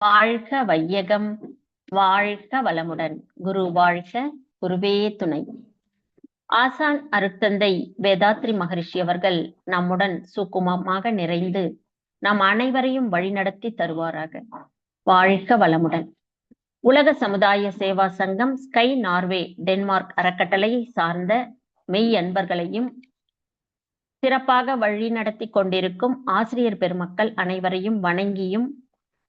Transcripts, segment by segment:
வாழ்க வையகம், வாழ்க வளமுடன். குரு வாழ்க, குருவே துணை. ஆசான் அருட்தந்தை வேதாத்ரி மகரிஷி அவர்கள் நம்முடன் சுக்குமமாக நிறைந்து நம் அனைவரையும் வழிநடத்தி தருவாராக. வாழ்க வளமுடன். உலக சமுதாய சேவா சங்கம் ஸ்கை நார்வே டென்மார்க் அறக்கட்டளையை சார்ந்த மெய் அன்பர்களையும் சிறப்பாக வழிநடத்தி கொண்டிருக்கும் ஆசிரியர் பெருமக்கள் அனைவரையும் வணங்கியும்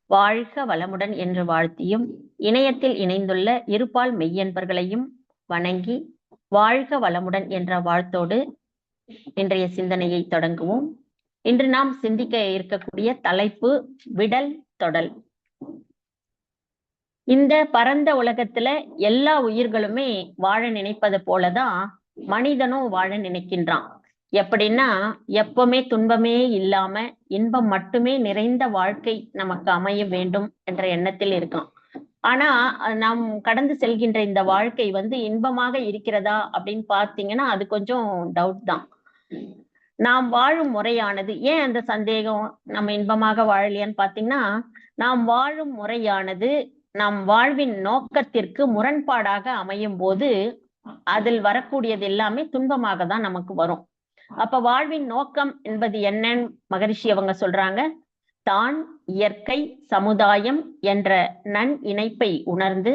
வாழ்க வளமுடன் என்று வாழ்த்தியும், இணையத்தில் இணைந்துள்ள இருபால் மெய்யன்பர்களையும் வணங்கி வாழ்க வளமுடன் என்ற வாழ்த்தோடு இன்றைய சிந்தனையை தொடங்குவோம். இன்று நாம் சிந்திக்க இருக்கக்கூடிய தலைப்பு விடல் தொடல். இந்த பரந்த உலகத்துல எல்லா உயிர்களுமே வாழ நினைப்பது போலதான் மனிதனும் வாழ நினைக்கின்றான். எப்படின்னா, எப்பவுமே துன்பமே இல்லாம இன்பம் மட்டுமே நிறைந்த வாழ்க்கை நமக்கு அமைய வேண்டும் என்ற எண்ணத்தில் இருக்கான். ஆனா நாம் கடந்து செல்கின்ற இந்த வாழ்க்கை இன்பமாக இருக்கிறதா அப்படின்னு பாத்தீங்கன்னா அது கொஞ்சம் டவுட் தான். நாம் வாழும் முறையானது, ஏன் அந்த சந்தேகம் நம்ம இன்பமாக வாழலையான்னு பாத்தீங்கன்னா, நாம் வாழும் முறையானது நம் வாழ்வின் நோக்கத்திற்கு முரண்பாடாக அமையும் போது அதில் வரக்கூடியது எல்லாமே துன்பமாக தான் நமக்கு வரும். அப்ப வாழ்வின் நோக்கம் என்பது என்னன்னு மகரிஷி அவங்க சொல்றாங்க. தான், இயற்கை, சமுதாயம் என்ற நன் இணைப்பை உணர்ந்து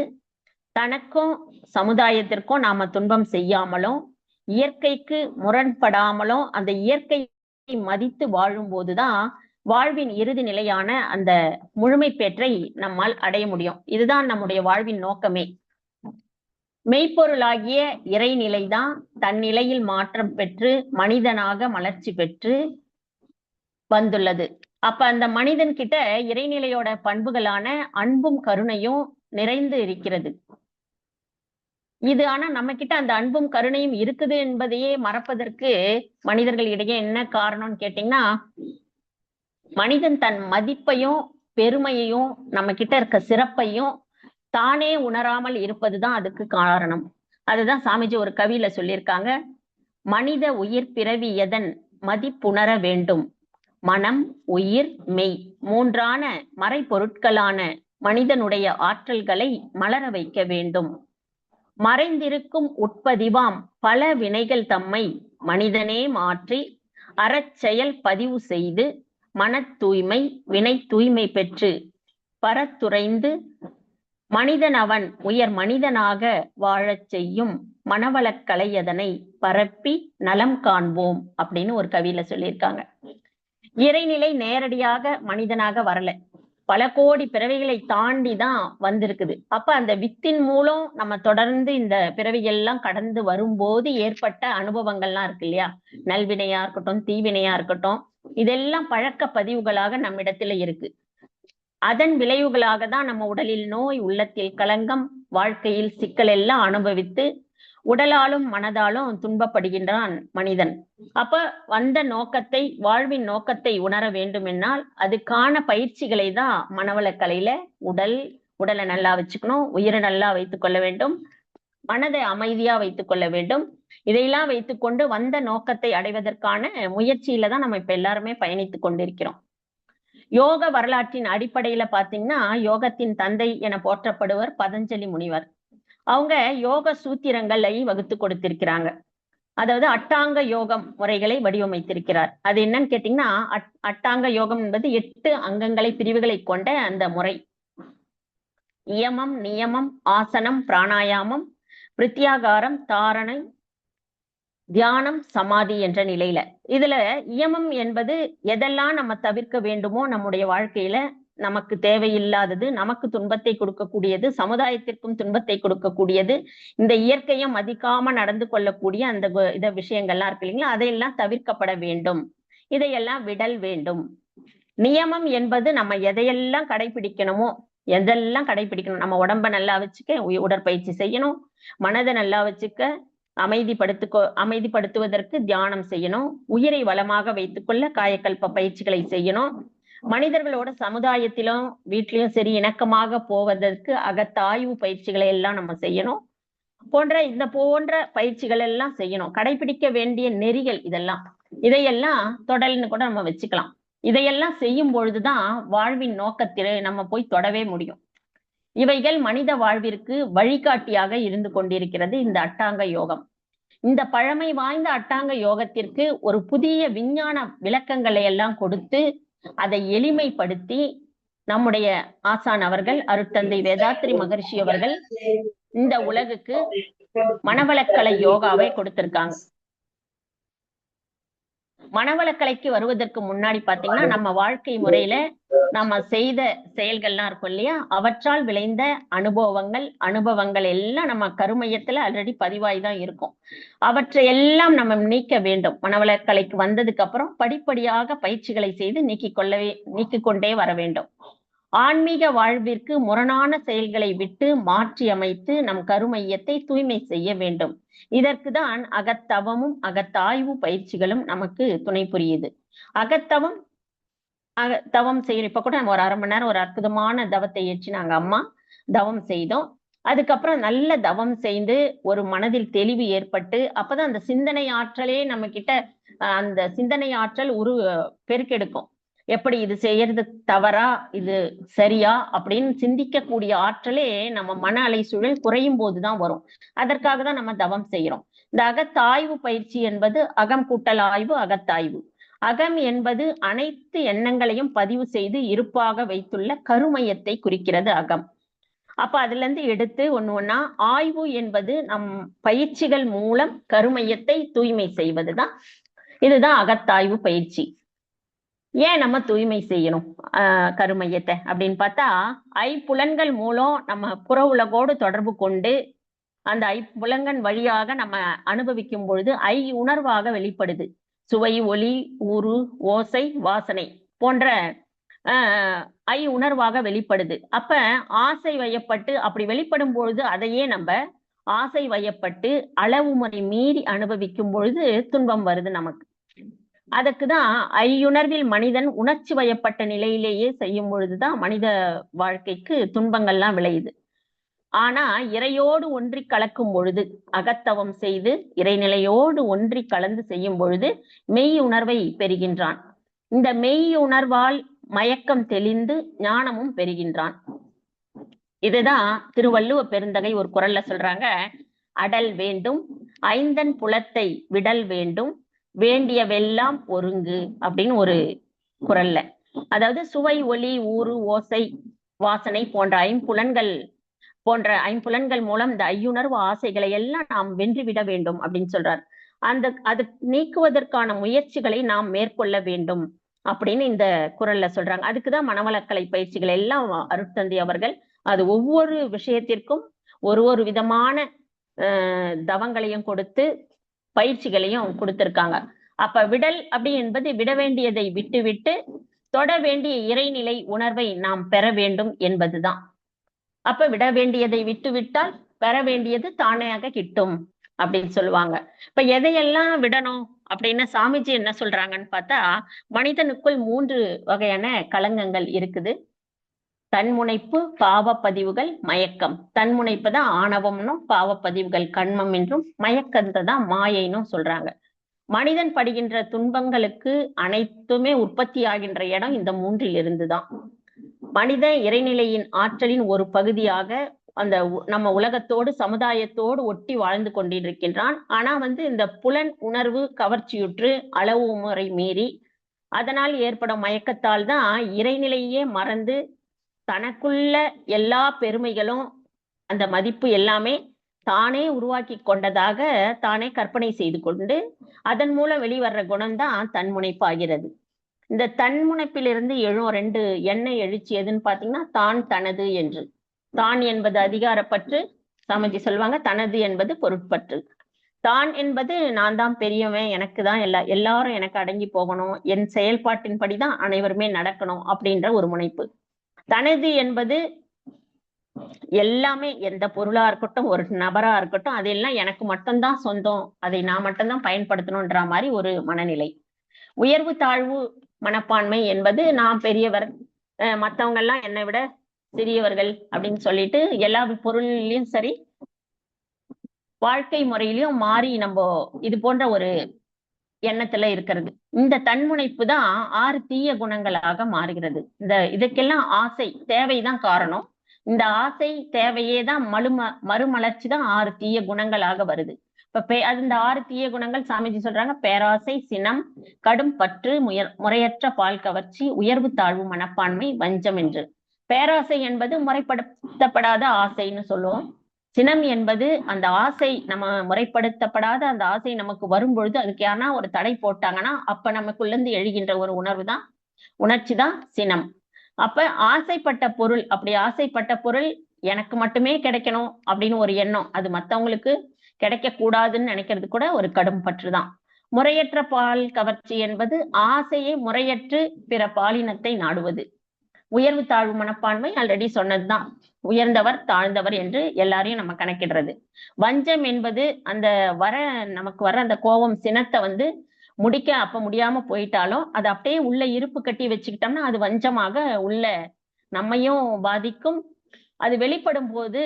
தனக்கும் சமுதாயத்திற்கும் நாம துன்பம் செய்யாமலும் இயற்கைக்கு முரண்படாமலும் அந்த இயற்கையை மதித்து வாழும் போதுதான் வாழ்வின் இறுதி நிலையான அந்த முழுமை பெற்றை நம்மால் அடைய முடியும். இதுதான் நம்முடைய வாழ்வின் நோக்கமே. மெய்ப்பொருளாகிய இறைநிலைதான் தன்னிலையில் மாற்றம் பெற்று மனிதனாக மலர்ச்சி பெற்று வந்துள்ளது. அப்ப அந்த மனிதன் கிட்ட இறைநிலையோட பண்புகளான அன்பும் கருணையும் நிறைந்து இருக்கிறது. இது ஆனா நம்ம கிட்ட அந்த அன்பும் கருணையும் இருக்குது என்பதையே மறப்பதற்கு மனிதர்களிடையே என்ன காரணம்னு கேட்டீங்கன்னா, மனிதன் தன் மதிப்பையும் பெருமையையும் நம்ம கிட்ட இருக்க சிறப்பையும் தானே உணராமல் இருப்பதுதான் அதுக்கு காரணம். அதுதான் சாமிஜி ஒரு கவியில சொல்லியிருக்காங்க. மனித உயிர் பிறவி எதன் மதிப்புணர வேண்டும், மனம், உயிர், மெய் மூன்றான மறைபொருட்களான மனிதனுடைய ஆற்றல்களை மலர வைக்க வேண்டும். மறைந்திருக்கும் உட்பதிவாம் பல வினைகள் தம்மை மனிதனே மாற்றி அறச்செயல் பதிவு செய்து மன தூய்மை வினை தூய்மை பெற்று பரத்துறைந்து மனிதன் அவன் உயர் மனிதனாக வாழச் செய்யும் மனவளக்கலை அதனை பரப்பி நலம் காண்போம் அப்படின்னு ஒரு கவியில சொல்லியிருக்காங்க. இறைநிலை நேரடியாக மனிதனாக வரல, பல கோடி பிறவிகளை தாண்டி தான் வந்திருக்குது. அப்ப அந்த வித்தின் மூலம் நம்ம தொடர்ந்து இந்த பிறவிகள்லாம் கடந்து வரும்போது ஏற்பட்ட அனுபவங்கள்லாம் இருக்கு இல்லையா, நல்வினையா இருக்கட்டும் தீவினையா இருக்கட்டும், இதெல்லாம் பழக்க பதிவுகளாக நம்மிடத்துல இருக்கு. அதன் விளைவுகளாக தான் நம்ம உடலில் நோய், உள்ளத்தில் களங்கம், வாழ்க்கையில் சிக்கல் எல்லாம் அனுபவித்து உடலாலும் மனதாலும் துன்பப்படுகின்றான் மனிதன். அப்ப வந்த நோக்கத்தை, வாழ்வின் நோக்கத்தை உணர வேண்டும் என்னால் அதுக்கான பயிற்சிகளை தான் மனவளக்கலையில உடலை நல்லா வச்சுக்கணும், உயிரை நல்லா வைத்துக் கொள்ள வேண்டும், மனதை அமைதியா வைத்துக் கொள்ள வேண்டும். இதையெல்லாம் வைத்துக்கொண்டு வந்த நோக்கத்தை அடைவதற்கான முயற்சியில தான் நம்ம இப்ப எல்லாருமே பயணித்துக் கொண்டிருக்கிறோம். யோக வரலாற்றின் அடிப்படையில பாத்தீங்கன்னா, யோகத்தின் தந்தை என போற்றப்படுவர் பதஞ்சலி முனிவர். அவங்க யோக சூத்திரங்களை வகுத்து கொடுத்திருக்கிறாங்க. அதாவது அட்டாங்க யோகம் முறைகளை வடிவமைத்திருக்கிறார். அது என்னன்னு கேட்டீங்கன்னா, அட்டாங்க யோகம் என்பது 8 அங்கங்களை பிரிவுகளை கொண்ட அந்த முறை. இயமம், நியமம், ஆசனம், பிராணாயாமம், பிரத்யாகாரம், தாரணை, தியானம், சமாதி என்ற நிலையில. இதுல இயமம் என்பது எதெல்லாம் நம்ம தவிர்க்க வேண்டுமோ நம்முடைய வாழ்க்கையில, நமக்கு தேவையில்லாதது, நமக்கு துன்பத்தை கொடுக்கக்கூடியது, சமுதாயத்திற்கும் துன்பத்தை கொடுக்கக்கூடியது, இந்த இயற்கையும் மதிக்காம நடந்து கொள்ளக்கூடிய அந்த விஷயங்கள்லாம் இருக்கு இல்லைங்களா, அதையெல்லாம் தவிர்க்கப்பட வேண்டும், இதையெல்லாம் விடல் வேண்டும். நியமம் என்பது நம்ம எதையெல்லாம் கடைபிடிக்கணுமோ எதெல்லாம் கடைபிடிக்கணும். நம்ம உடம்ப நல்லா வச்சுக்க உடற்பயிற்சி செய்யணும், மனதை நல்லா வச்சுக்க அமைதிப்படுத்துவதற்கு தியானம் செய்யணும், உயிரை வளமாக வைத்துக்கொள்ள காயக்கல்ப பயிற்சிகளை செய்யணும், மனிதர்களோட சமுதாயத்திலும் வீட்டிலும் சரி இணக்கமாக போவதற்கு அகத்தாய்வு பயிற்சிகளை எல்லாம் நம்ம செய்யணும். போன்ற பயிற்சிகள் எல்லாம் செய்யணும். கடைபிடிக்க வேண்டிய நெறிகள் இதெல்லாம், இதையெல்லாம் தொடல்னு கூட நம்ம வச்சுக்கலாம். இதையெல்லாம் செய்யும் பொழுதுதான் வாழ்வின் நோக்கத்திலே நம்ம போய் தொடவே முடியும். இவைகள் மனித வாழ்விற்கு வழிகாட்டியாக இருந்து கொண்டிருக்கிறது இந்த அட்டாங்க யோகம். இந்த பழமை வாய்ந்த அட்டாங்க யோகத்திற்கு ஒரு புதிய விஞ்ஞான விளக்கங்களை எல்லாம் கொடுத்து அதை எளிமைப்படுத்தி நம்முடைய ஆசான் அவர்கள் அருட்தந்தை வேதாத்ரி மகரிஷி அவர்கள் இந்த உலகுக்கு மனவளக்கலை யோகாவை கொடுத்திருக்காங்க. மனவளக்கலைக்கு வருவதற்கு முன்னாடி பாத்தீங்கன்னா நம்ம வாழ்க்கை முறையில நம்ம செய்த செயல்கள்லாம் இருக்கும் இல்லையா, அவற்றால் விளைந்த அனுபவங்கள் எல்லாம் நம்ம கருமையத்துல ஆல்ரெடி பதிவாய்தான் இருக்கும். அவற்றை எல்லாம் நம்ம நீக்க வேண்டும். மனவளக்கலைக்கு வந்ததுக்கு அப்புறம் படிப்படியாக பயிற்சிகளை செய்து நீக்கிக் கொண்டே வர வேண்டும். ஆன்மீக வாழ்விற்கு முரணான செயல்களை விட்டு மாற்றி அமைத்து நம் கருமையத்தை தூய்மை செய்ய வேண்டும். இதற்குதான் அகத்தவமும் அகத்தாய்வு பயிற்சிகளும் நமக்கு துணை புரியுது. தவம் செய்யணும். இப்ப கூட நம்ம ஒரு 1/2 மணி நேரம் ஒரு அற்புதமான தவத்தை ஏற்றினாங்க அம்மா, தவம் செய்தோம். அதுக்கப்புறம் நல்ல தவம் செய்து ஒரு மனதில் தெளிவு ஏற்பட்டு அப்பதான் அந்த சிந்தனை ஆற்றலே நம்ம கிட்ட அந்த சிந்தனை ஆற்றல் பெருக்கெடுக்கும். எப்படி இது செய்யறது தவறா, இது சரியா அப்படின்னு சிந்திக்கக்கூடிய ஆற்றலே நம்ம மன அலை சூழல் குறையும் போதுதான் வரும். அதற்காக தான் நம்ம தவம் செய்யறோம். இந்த அகத்தாய்வு பயிற்சி என்பது அகம் கூட்டல் ஆய்வு, அகத்தாய்வு. அகம் என்பது அனைத்து எண்ணங்களையும் பதிவு செய்து இருப்பாக வைத்துள்ள கருமையத்தை குறிக்கிறது அகம். அப்ப அதுல இருந்து எடுத்து ஒண்ணா ஆய்வு என்பது நம் பயிற்சிகள் மூலம் கருமையத்தை தூய்மை செய்வதுதான். இதுதான் அகத்தாய்வு பயிற்சி. ஏன் நம்ம தூய்மை செய்யணும் கருமையத்தை அப்படின்னு பார்த்தா, ஐம்புலன்கள் மூலம் நம்ம புற உலகோடு தொடர்பு கொண்டு அந்த ஐம்புலன்கள் வழியாக நம்ம அனுபவிக்கும் பொழுது உணர்வாக வெளிப்படுது. சுவை, ஒலி, ஊறு, ஓசை, வாசனை போன்ற உணர்வாக வெளிப்படுது. அப்ப ஆசை வயப்பட்டு அப்படி வெளிப்படும் பொழுது அதையே நம்ம ஆசை வயப்பட்டு அளவு முறை மீறி அனுபவிக்கும் பொழுது துன்பம் வருது நமக்கு. அதுக்குதான் ஐயுணர்வில் மனிதன் உணர்ச்சி வயப்பட்ட நிலையிலேயே செய்யும் பொழுதுதான் மனித வாழ்க்கைக்கு துன்பங்கள்லாம் விளையுது. ஆனா இறையோடு ஒன்றி கலக்கும் பொழுது, அகத்தவம் செய்து இறைநிலையோடு ஒன்றி கலந்து செய்யும் பொழுது மெய் உணர்வை பெறுகின்றான். இந்த மெய் உணர்வால் மயக்கம் தெளிந்து ஞானமும் பெறுகின்றான். இதுதான் திருவள்ளுவ பெருந்தகை ஒரு குறள்ல சொல்றாங்க, அடல் வேண்டும் ஐந்தன் புலத்தை விடல் வேண்டும் வேண்டியவெல்லாம் ஒருங்கு அப்படின்னு ஒரு குறள்ல. அதாவது சுவை, ஒலி, ஊறு, ஓசை, வாசனை போன்ற ஐம்புலன்கள் மூலம் இந்த ஐயுணர்வு ஆசைகளை எல்லாம் நாம் வென்றுவிட வேண்டும் அப்படின்னு சொல்றார். அது நீக்குவதற்கான முயற்சிகளை நாம் மேற்கொள்ள வேண்டும் அப்படின்னு இந்த குறள்ல சொல்றாங்க. அதுக்குதான் மனவளக்கலை பயிற்சிகள் எல்லாம் அருட்தந்தை அவர்கள் அது ஒவ்வொரு விஷயத்திற்கும் ஒரு விதமான தவங்களையும் கொடுத்து பயிற்சிகளையும் கொடுத்திருக்காங்க. அப்ப விடல் அப்படி என்பது விட வேண்டியதை விட்டு தொட வேண்டிய இறைநிலை உணர்வை நாம் பெற வேண்டும் என்பதுதான். அப்ப விட வேண்டியதை விட்டால் பெற வேண்டியது தானேயாக கிட்டும் அப்படின்னு சொல்லுவாங்க. இப்ப எதையெல்லாம் விடணும் அப்படின்னு சாமிஜி என்ன சொல்றாங்கன்னு பார்த்தா, மனிதனுக்குள் 3 வகையான களங்கங்கள் இருக்குது. தன்முனைப்பு, பாவப்பதிவுகள், மயக்கம். தன்முனைப்பு தான் ஆணவம்னும், பாவப்பதிவுகள் கண்மம் என்றும், மயக்கத்தை தான் மாயைன்னும் சொல்றாங்க. மனிதன் படுகின்ற துன்பங்களுக்கு அனைத்துமே உற்பத்தி ஆகின்ற இடம் இந்த 3ல் இருந்துதான். மனித இறைநிலையின் ஆற்றலின் ஒரு பகுதியாக அந்த நம்ம உலகத்தோடு சமுதாயத்தோடு ஒட்டி வாழ்ந்து கொண்டிருக்கின்றான். ஆனா இந்த புலன் உணர்வு கவர்ச்சியுற்று அளவு முறை மீறி அதனால் ஏற்படும் மயக்கத்தால் தான் இறைநிலையே மறந்து தனக்குள்ள எல்லா பெருமைகளும் அந்த மதிப்பு எல்லாமே தானே உருவாக்கி கொண்டதாக தானே கற்பனை செய்து கொண்டு அதன் மூலம் வெளிவர்ற குணம்தான் தன்முனைப்பு ஆகிறது. இந்த தன்முனைப்பிலிருந்து எழும் 2 எண்ணெய் எழுச்சி எதுன்னு பாத்தீங்கன்னா, தான் தனது என்று. தான் என்பது அதிகாரப்பற்று, சாமிஜி சொல்லுவாங்க. தனது என்பது பொருட்பற்று. தான் என்பது நான் தான் பெரியவன், எனக்கு தான் எல்லாரும் எனக்கு அடங்கி போகணும், என் செயல்பாட்டின்படிதான் அனைவருமே நடக்கணும் அப்படின்ற ஒரு முனைப்பு. தனது என்பது எல்லாமே, எந்த பொருளா இருக்கட்டும், ஒரு நபரா இருக்கட்டும், அதெல்லாம் எனக்கு மட்டும்தான் சொந்தம், அதை நான் மட்டும்தான் பயன்படுத்தணும்ன்ற மாதிரி ஒரு மனநிலை. உயர்வு தாழ்வு மனப்பான்மை என்பது நான் பெரியவர், மத்தவங்க எல்லாம் என்னை விட சிறியவர்கள் அப்படின்னு சொல்லிட்டு எல்லா பொருள்லயும் சரி வாழ்க்கை முறையிலையும் மாறி நம்ம இது போன்ற ஒரு எண்ணத்துல இருக்கிறது. இந்த தன்முனைப்பு தான் 6 தீய குணங்களாக மாறுகிறது. இதுக்கெல்லாம் ஆசை தேவைதான் காரணம். இந்த ஆசை தேவையே தான் மறுமலர்ச்சி தான் 6 தீய குணங்களாக வருது. இப்ப இந்த 6 தீய குணங்கள் சாமிஜி சொல்றாங்க: பேராசை, சினம், கடும் பற்று, முறையற்ற பால் கவர்ச்சி, உயர்வு தாழ்வு மனப்பான்மை, வஞ்சம் என்று. பேராசை என்பது முறைப்படுத்தப்படாத ஆசைன்னு சொல்லுவோம். சினம் என்பது அந்த ஆசை நம்ம முறைப்படுத்தப்படாத அந்த ஆசை நமக்கு வரும் பொழுது அதுக்கு யாருன்னா ஒரு தடை போட்டாங்கன்னா அப்ப நமக்குள்ள இருந்து எழுகின்ற ஒரு உணர்ச்சி தான் சினம். அப்ப ஆசைப்பட்ட பொருள், அப்படி ஆசைப்பட்ட பொருள் எனக்கு மட்டுமே கிடைக்கணும் அப்படின்னு ஒரு எண்ணம், அது மத்தவங்களுக்கு கிடைக்க கூடாதுன்னு நினைக்கிறது கூட ஒரு கடும் பற்றுதான். முறையற்ற பால் கவர்ச்சி என்பது ஆசையை முறையற்று பிற பாலினத்தை நாடுவது. உயர்வு தாழ்வு மனப்பான்மை ஆல்ரெடி சொன்னதுதான், உயர்ந்தவர் தாழ்ந்தவர் என்று எல்லாரையும் நம்ம கணக்கிடுறது. வஞ்சம் என்பது நமக்கு வர அந்த கோபம், சினத்தை முடிக்க அப்ப முடியாம போயிட்டாலும் அது அப்படியே உள்ள இருப்பு கட்டி வச்சுக்கிட்டோம்னா அது வஞ்சமாக உள்ள நம்மையும் பாதிக்கும், அது வெளிப்படும் போது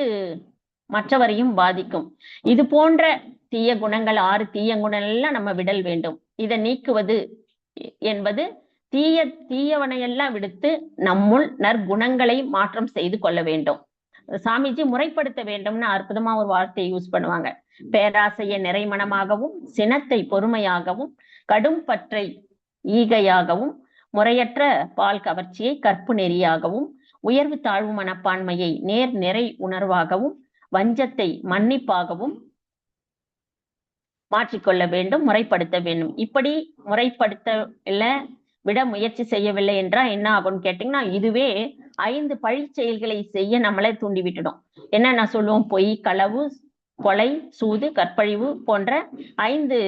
மற்றவரையும் பாதிக்கும். இது போன்ற தீய குணங்கள் 6 தீய குணங்கள் எல்லாம் நம்ம விடல் வேண்டும். இதை நீக்குவது என்பது தீயவனையெல்லாம் விடுத்து நம்முள் நற்குணங்களை மாற்றம் செய்து கொள்ள வேண்டும். சாமிஜி முறைப்படுத்த வேண்டும்னு அற்புதமா ஒரு வார்த்தையை யூஸ் பண்ணுவாங்க. பேராசையை நிறைமனமாகவும், சினத்தை பொறுமையாகவும், கடும் பற்றை ஈகையாகவும், முறையற்ற பால் கவர்ச்சியை கற்பு நெறியாகவும், உயர்வு தாழ்வு மனப்பான்மையை நிறை உணர்வாகவும், வஞ்சத்தை மன்னிப்பாகவும் மாற்றிக்கொள்ள வேண்டும், முறைப்படுத்த வேண்டும். இப்படி முறைப்படுத்த விட முயற்சி செய்யவில்லை என்றால் என்ன ஆகும்னு கேட்டீங்கன்னா, இதுவே 5 பழி செயல்களை செய்ய நம்மளே தூண்டி விட்டுடும். என்ன நான் சொல்லுவோம்? பொய், களவு, கொலை, சூது, கற்பழிவு போன்ற 5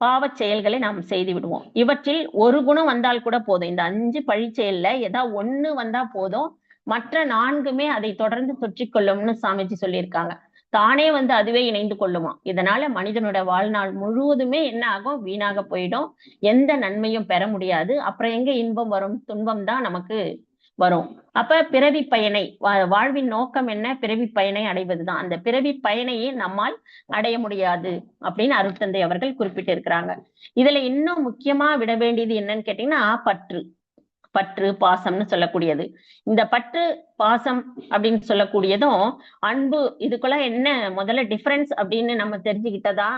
பாவச் செயல்களை நாம் செய்து விடுவோம். இவற்றில் ஒரு குணம் வந்தால் கூட போதும். இந்த 5 பழி செயல்ல ஏதாவது 1 வந்தா போதும், மற்ற 4மே அதை தொடர்ந்து தொற்றிக்கொள்ளும்னு சாமிஜி சொல்லியிருக்காங்க. தானே அதுவே இணைந்து கொள்ளுமா. இதனால மனிதனோட வாழ்நாள் முழுவதுமே என்ன ஆகும்? வீணாக போயிடும், எந்த நன்மையும் பெற முடியாது. அப்புறம் எங்க இன்பம் வரும்? துன்பம் தான் நமக்கு வரும். அப்ப பிறவி பயனை, வாழ்வின் நோக்கம் என்ன? பிறவி பயனை அடைவதுதான். அந்த பிறவி பயனையே நம்மால் அடைய முடியாது அப்படின்னு அருட்தந்தை அவர்கள் குறிப்பிட்டிருக்கிறாங்க. இதுல இன்னும் முக்கியமா விட வேண்டியது என்னன்னு கேட்டீங்கன்னா, பற்று பாசம்னு சொல்லக்கூடியது. இந்த பற்று பாசம் அப்படின்னு சொல்லக்கூடியதும் அன்பு, இதுக்குள்ள என்ன முதல்ல டிஃபரன்ஸ் அப்படின்னு நம்ம தெரிஞ்சுக்கிட்டதா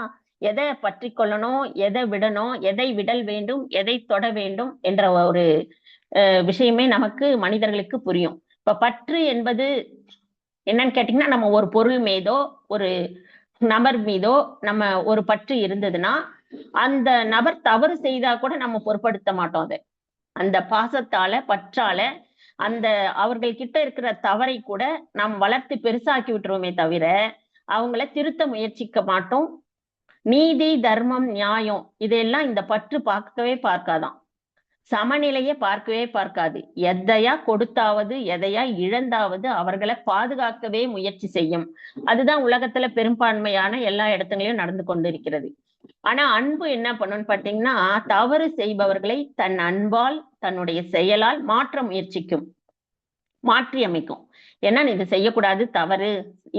எதை பற்றி கொள்ளணும், எதை விடணும், எதை விடல் வேண்டும், எதை தொட வேண்டும் என்ற ஒரு விஷயமே நமக்கு மனிதர்களுக்கு புரியும். இப்ப பற்று என்பது என்னன்னு கேட்டீங்கன்னா, நம்ம ஒரு பொருள் மீதோ ஒரு நபர் மீதோ நம்ம ஒரு பற்று இருந்ததுன்னா அந்த நபர் தவறு செய்தா கூட நம்ம பொருட்படுத்த மாட்டோம். அதை அந்த பாசத்தால பற்றால அந்த அவர்கள் கிட்ட இருக்கிற தவறை கூட நாம் வளர்த்து பெருசாக்கி விட்டுருவோமே தவிர அவங்கள திருத்த முயற்சிக்க மாட்டோம். நீதி, தர்மம், நியாயம் இதையெல்லாம் இந்த பற்று பார்க்கவே பார்க்காதான். சமநிலையை பார்க்கவே பார்க்காது. எதையா கொடுத்தாவது எதையா இழந்தாவது அவர்களை பாதுகாக்கவே முயற்சி செய்யும். அதுதான் உலகத்துல பெரும்பான்மையான எல்லா இடத்துலயும் நடந்து கொண்டிருக்கிறது. ஆனா அன்பு என்ன பண்ணுன்னு பாத்தீங்கன்னா, தவறு செய்பவர்களை தன் அன்பால், தன்னுடைய செயலால் மாற்ற முயற்சிக்கும், மாற்றி அமைக்கும். ஏன்னா இது செய்யக்கூடாது, தவறு,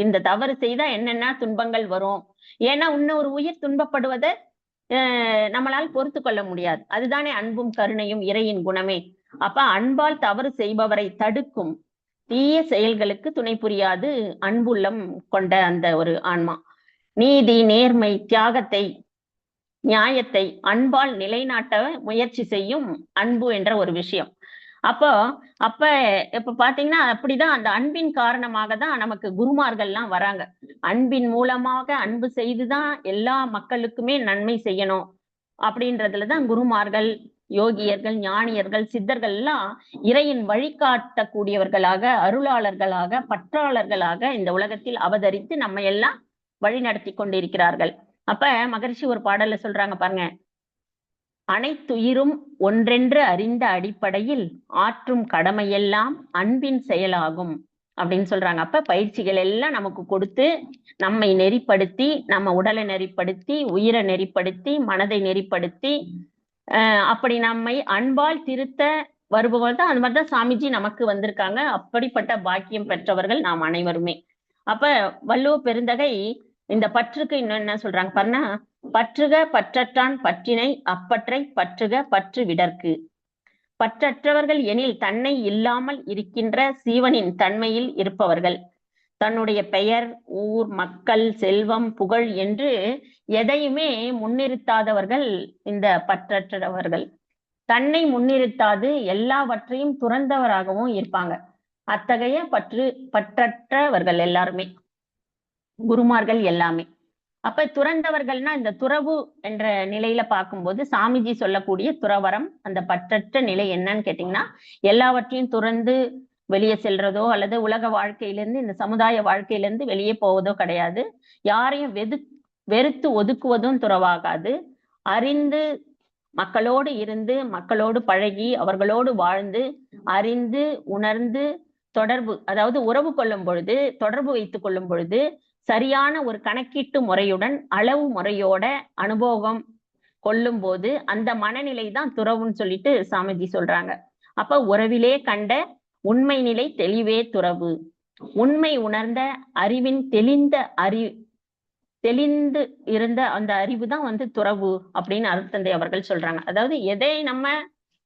இந்த தவறு செய்தா என்னென்ன துன்பங்கள் வரும், ஏன்னா இன்னொரு உயிர் துன்பப்படுவதை நம்மளால் பொறுத்து கொள்ள முடியாது. அதுதானே அன்பும் கருணையும் இறையின் குணமே. அப்ப அன்பால் தவறு செய்பவரை தடுக்கும், தீய செயல்களுக்கு துணை புரியாது அன்புள்ளம் கொண்ட அந்த ஒரு ஆன்மா. நீதி, நேர்மை, தியாகத்தை, நியாயத்தை அன்பால் நிலைநாட்ட முயற்சி செய்யும் அன்பு என்ற ஒரு விஷயம். இப்ப பாத்தீங்கன்னா அப்படிதான் அந்த அன்பின் காரணமாக தான் நமக்கு குருமார்கள்லாம் வராங்க. அன்பின் மூலமாக அன்பு செய்துதான் எல்லா மக்களுக்குமே நன்மை செய்யணும் அப்படின்றதுலதான் குருமார்கள், யோகியர்கள், ஞானியர்கள், சித்தர்கள் எல்லாம் இறையின் வழிகாட்டக்கூடியவர்களாக, அருளாளர்களாக, பற்றாளர்களாக இந்த உலகத்தில் அவதரித்து நம்ம எல்லாம் வழி நடத்தி கொண்டிருக்கிறார்கள். அப்ப மகரிஷி ஒரு பாடல்ல சொல்றாங்க பாருங்க: அனைத்துயிரும் ஒன்றென்று அறிந்த அடிப்படையில் ஆற்றும் கடமையெல்லாம் அன்பின் செயலாகும் அப்படின்னு சொல்றாங்க. அப்ப பயிற்சிகள் எல்லாம் நமக்கு கொடுத்து நம்மை நெறிப்படுத்தி, நம்ம உடலை நெறிப்படுத்தி, உயிரை நெறிப்படுத்தி, மனதை நெறிப்படுத்தி அப்படி நம்மை அன்பால் திருத்த வருபவர்கள் தான். அது மாதிரிதான் சாமிஜி நமக்கு வந்திருக்காங்க. அப்படிப்பட்ட பாக்கியம் பெற்றவர்கள் நாம் அனைவருமே. அப்ப வள்ளுவ பெருந்தகை இந்த பற்றுக்கு இன்னும் என்ன சொல்றாங்க பாருன்னா, பற்றுக பற்றற்றான் பற்றினை அப்பற்றை பற்றுக பற்று விடற்கு. பற்றற்றவர்கள் எனில் தன்னை இல்லாமல் இருக்கின்ற சீவனின் தன்மையில் இருப்பவர்கள். தன்னுடைய பெயர், ஊர், மக்கள், செல்வம், புகழ் என்று எதையுமே முன்னிறுத்தாதவர்கள் இந்த பற்றற்றவர்கள். தன்னை முன்னிறுத்தாது எல்லாவற்றையும் துறந்தவராகவும் இருப்பாங்க. அத்தகைய பற்றற்றவர்கள் எல்லாருமே, குருமார்கள் எல்லாமே. அப்ப துறந்தவர்கள்னா இந்த துறவு என்ற நிலையில பார்க்கும்போது சாமிஜி சொல்லக்கூடிய துறவரம், அந்த பற்றற்ற நிலை என்னன்னு கேட்டீங்கன்னா, எல்லாவற்றையும் துறந்து வெளியே செல்றதோ அல்லது உலக வாழ்க்கையிலிருந்து இந்த சமுதாய வாழ்க்கையிலிருந்து வெளியே போவதோ கிடையாது. யாரையும் வெறுத்து ஒதுக்குவதும் துறவாகாது. அறிந்து மக்களோடு இருந்து மக்களோடு பழகி அவர்களோடு வாழ்ந்து அறிந்து உணர்ந்து தொடர்பு, அதாவது உறவு கொள்ளும் பொழுது, தொடர்பு வைத்துக் கொள்ளும் பொழுது சரியான ஒரு கணக்கீட்டு முறையுடன் அளவு முறையோட அனுபவம் கொள்ளும் போது அந்த மனநிலை தான் துறவுன்னு சொல்லிட்டு சாமிஜி சொல்றாங்க. அப்ப உறவிலே கண்ட உண்மை நிலை தெளிவே துறவு. உண்மை உணர்ந்த அறிவின் தெளிந்து இருந்த அந்த அறிவு தான் துறவு அப்படின்னு அருட்தந்தை அவர்கள் சொல்றாங்க. அதாவது எதை நம்ம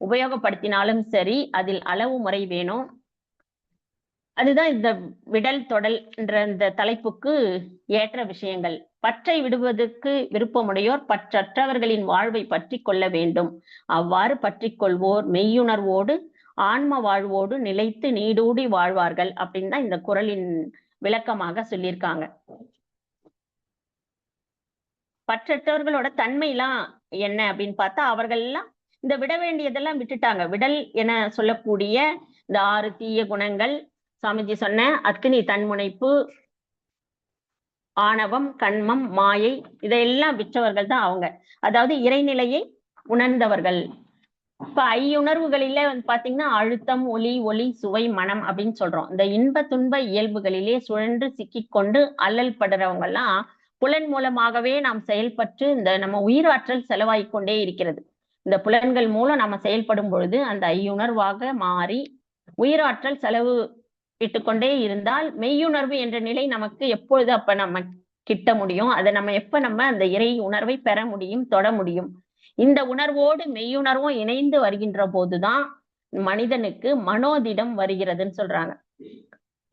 உபயோகப்படுத்தினாலும் சரி, அதில் அளவு முறை வேணும். அதுதான் இந்த விடல் தொடல் என்ற இந்த தலைப்புக்கு ஏற்ற விஷயங்கள். பற்றை விடுவதற்கு விருப்பமுடையோர் பற்றற்றவர்களின் வாழ்வை பற்றி கொள்ள வேண்டும். அவ்வாறு பற்றி கொள்வோர் மெய்யுணர்வோடு ஆன்ம வாழ்வோடு நிலைத்து நீடூடி வாழ்வார்கள் அப்படின்னு தான் இந்த குறளின் விளக்கமாக சொல்லியிருக்காங்க. பற்றற்றவர்களோட தன்மைலாம் என்ன அப்படின்னு பார்த்தா, அவர்கள் எல்லாம் இந்த விட வேண்டியதெல்லாம் விட்டுட்டாங்க. விடல் என சொல்லக்கூடிய இந்த 6 தீய குணங்கள், சாமிஜி சொன்ன அக்னி, தன்முனைப்பு, ஆணவம், கண்மம், மாயை, இதையெல்லாம் விற்றவர்கள் தான் அவங்க. அதாவது இறைநிலையை உணர்ந்தவர்கள். இப்ப ஐயுணர்வுகளில பாத்தீங்கன்னா அழுத்தம், ஒளி, சுவை, மனம் அப்படின்னு சொல்றோம். இந்த இன்ப துன்ப இயல்புகளிலே சுழன்று சிக்கிக்கொண்டு அல்லல் படுறவங்க எல்லாம் புலன் மூலமாகவே நாம் செயல்பட்டு இந்த நம்ம உயிராற்றல் செலவாய்க்கொண்டே இருக்கிறது. இந்த புலன்கள் மூலம் நம்ம செயல்படும் பொழுது அந்த ஐயுணர்வாக மாறி உயிராற்றல் செலவு இட்டுக்கொண்டே இருந்தால் மெய்யுணர்வு என்ற நிலை நமக்கு எப்பொழுது அப்ப நம்ம கிட்ட முடியும்? அதை நம்ம எப்ப நம்ம அந்த இறை உணர்வை பெற முடியும், தொட முடியும்? இந்த உணர்வோடு மெய்யுணர்வும் இணைந்து வருகின்ற போதுதான் மனிதனுக்கு மனோதிடம் வருகிறதுன்னு சொல்றாங்க.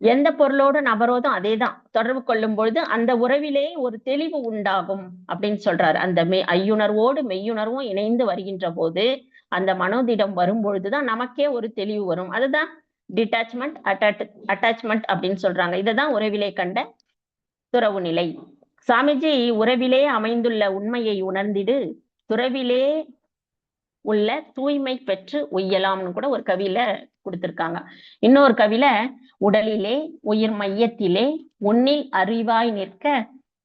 எந்த பொருளோடு நபரோதும் அதேதான் தொடர்பு கொள்ளும் பொழுது அந்த உறவிலே ஒரு தெளிவு உண்டாகும் அப்படின்னு சொல்றாரு. அந்த ஐயுணர்வோடு மெய்யுணர்வும் இணைந்து வருகின்ற போது அந்த மனோதிடம் வரும் பொழுதுதான் நமக்கே ஒரு தெளிவு வரும். அதுதான் டிட்டாச்மெண்ட், அட்டாச்மெண்ட் அப்படின்னு சொல்றாங்க. இதுதான் உறவிலே கண்ட துறவு நிலை. சாமிஜி உறவிலே அமைந்துள்ள உண்மையை உணர்ந்திடு, துறவிலே உள்ள தூய்மை பெற்று உய்யலாம்னு கூட ஒரு கவியில கொடுத்திருக்காங்க. இன்னொரு கவியில, உடலிலே உயிர் மையத்திலே உன்னில் அறிவாய் நிற்க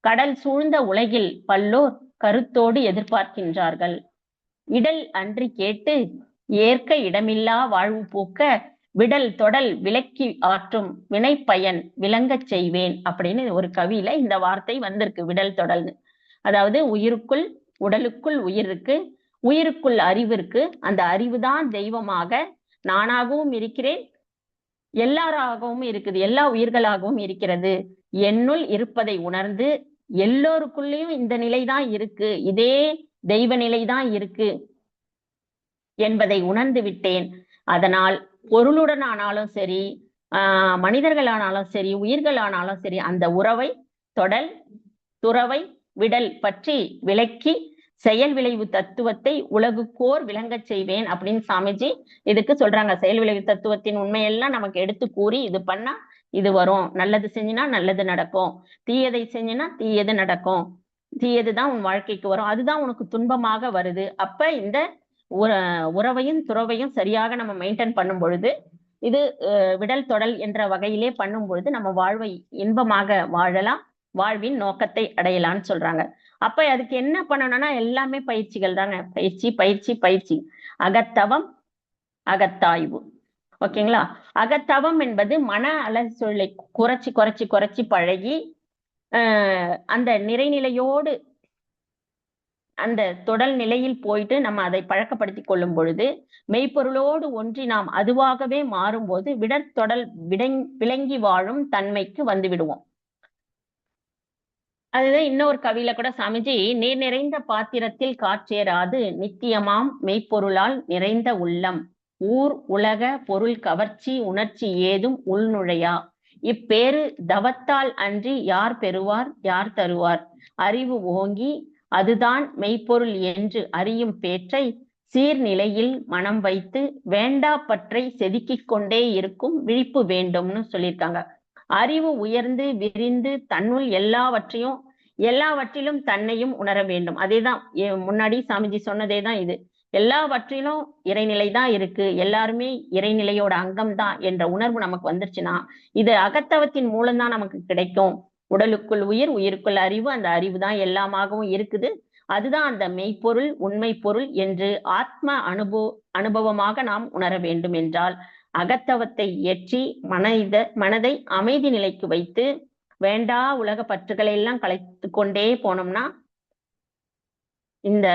கடல் சூழ்ந்த உலகில் பல்லோர் கருத்தோடு எதிர்பார்க்கின்றார்கள். இடல் அன்றி கேட்டு ஏற்க இடமில்லா வாழ்வு பூக்க விடல் தொடல் விலக்கி ஆற்றும் வினை பயன் விளங்கச் செய்வேன் அப்படின்னு ஒரு கவியில இந்த வார்த்தை வந்திருக்கு, விடல் தொடல்னு. அதாவது உயிருக்குள், உடலுக்குள் உயிர் இருக்கு, உயிருக்குள் அறிவு இருக்கு. அந்த அறிவுதான் தெய்வமாக நானாகவும் இருக்கிறேன், எல்லாராகவும் இருக்குது, எல்லா உயிர்களாகவும் இருக்கிறது. என்னுள் இருப்பதை உணர்ந்து எல்லோருக்குள்ளேயும் இந்த நிலைதான் இருக்கு, இதே தெய்வ நிலைதான் இருக்கு என்பதை உணர்ந்து விட்டேன். அதனால் பொருளுடனானாலும் சரி, மனிதர்களானாலும் சரி, உயிர்களானாலும் சரி, அந்த உறவை, தொடல், துறவை, விடல் பற்றி விளக்கி செயல் விளைவு தத்துவத்தை உலகுக்கோர் விளங்கச் செய்வேன் அப்படின்னு சாமிஜி இதுக்கு சொல்றாங்க. செயல் விளைவு தத்துவத்தின் உண்மையெல்லாம் நமக்கு எடுத்து கூறி, இது பண்ணா இது வரும், நல்லது செஞ்சினா நல்லது நடக்கும், தீயதை செஞ்சினா தீயது நடக்கும், தீயதுதான் உன் வாழ்க்கைக்கு வரும், அதுதான் உனக்கு துன்பமாக வருது. அப்ப இந்த உறவையும் துறவையும் சரியாக நம்ம மெயின்டைன் பண்ணும் பொழுது, இது விடல் தொடல் என்ற வகையிலே பண்ணும் பொழுது நம்ம வாழ்வை இன்பமாக வாழலாம், வாழ்வின் நோக்கத்தை அடையலாம்னு சொல்றாங்க. அப்ப அதுக்கு என்ன பண்ணணும்னா எல்லாமே பயிற்சிகள் தாங்க. பயிற்சி பயிற்சி பயிற்சி. அகத்தவம், அகத்தாய்வு. ஓகேங்களா? அகத்தவம் என்பது மன அலசலை குறைச்சி குறைச்சி குறைச்சி பழகி அந்த நிறைநிலையோடு அந்த தொடல் நிலையில் போயிட்டு நம்ம அதை பழக்கப்படுத்தி கொள்ளும் பொழுது மெய்ப்பொருளோடு ஒன்றி நாம் அதுவாகவே மாறும்போது விடற்தொடல் விளங்கி வாழும் தன்மைக்கு வந்து விடுவோம். அதுதான் இன்னொரு கவியில கூட சாமிஜி, நீர் நிறைந்த பாத்திரத்தில் காற்றேறாது நித்தியமாம் மெய்ப்பொருளால் நிறைந்த உள்ளம் ஊர் உலக பொருள் கவர்ச்சி உணர்ச்சி ஏதும் உள்நுழையா இப்பேறு தவத்தால் அன்றி யார் பெறுவார் யார் தருவார் அறிவு ஓங்கி அதுதான் மெய்ப்பொருள் என்று அறியும் பேற்றை சீர்நிலையில் மனம் வைத்து வேண்டா பற்றை செதுக்கிக் கொண்டே இருக்கும் விழிப்பு வேண்டும்னு சொல்லியிருக்காங்க. அறிவு உயர்ந்து விரிந்து தன்னுள் எல்லாவற்றிலும் தன்னையும் உணர வேண்டும். அதேதான் முன்னாடி சாமிஜி சொன்னதேதான் இது. எல்லாவற்றிலும் இறைநிலை தான் இருக்கு, எல்லாருமே இறைநிலையோட அங்கம் தான் என்ற உணர்வு நமக்கு வந்துருச்சுன்னா இது அகத்தவத்தின் மூலம்தான் நமக்கு கிடைக்கும். உடலுக்குள் உயிர், உயிருக்குள் அறிவு, அந்த அறிவு தான் எல்லாமாகவும் இருக்குது. அதுதான் அந்த மெய்ப்பொருள், உண்மை பொருள் என்று ஆத்ம அனுபவமாக நாம் உணர வேண்டும் என்றால் அகத்தவத்தை இயற்றி மனதை அமைதி நிலைக்கு வைத்து வேண்டா உலக பற்றுகளை எல்லாம் கலைத்து கொண்டே போனோம்னா இந்த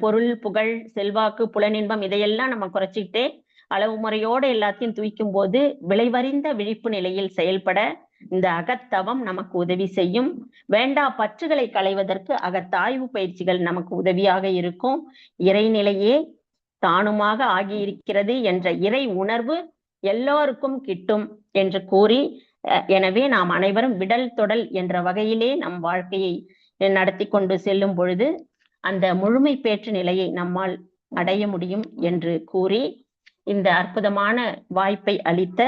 பொருள், புகழ், செல்வாக்கு, புலனின்பம் இதையெல்லாம் நம்ம குறைச்சிக்கிட்டே அளவு முறையோடு எல்லாத்தையும் தூய்க்கும் போது விளைவறிந்த விழிப்பு நிலையில் செயல்பட இந்த அகத்தவம் நமக்கு உதவி செய்யும். வேண்டா பற்றுகளை களைவதற்கு அகத்தாய்வு பயிற்சிகள் நமக்கு உதவியாக இருக்கும். இறைநிலையே தானுமாக ஆகியிருக்கிறது என்ற இறை உணர்வு எல்லோருக்கும் கிட்டும் என்று கூறி, எனவே நாம் அனைவரும் விடல் தொடல் என்ற வகையிலே நம் வாழ்க்கையை நடத்தி கொண்டு செல்லும் பொழுது அந்த முழுமை பேற்று நிலையை நம்மால் அடைய முடியும் என்று கூறி, இந்த அற்புதமான வாய்ப்பை அளித்த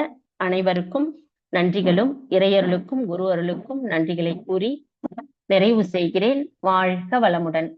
அனைவருக்கும் நன்றிகளும் இறையருளுக்கும் குரு அருளுக்கும் நன்றிகளை கூறி நிறைவு செய்கிறேன். வாழ்க வளமுடன்.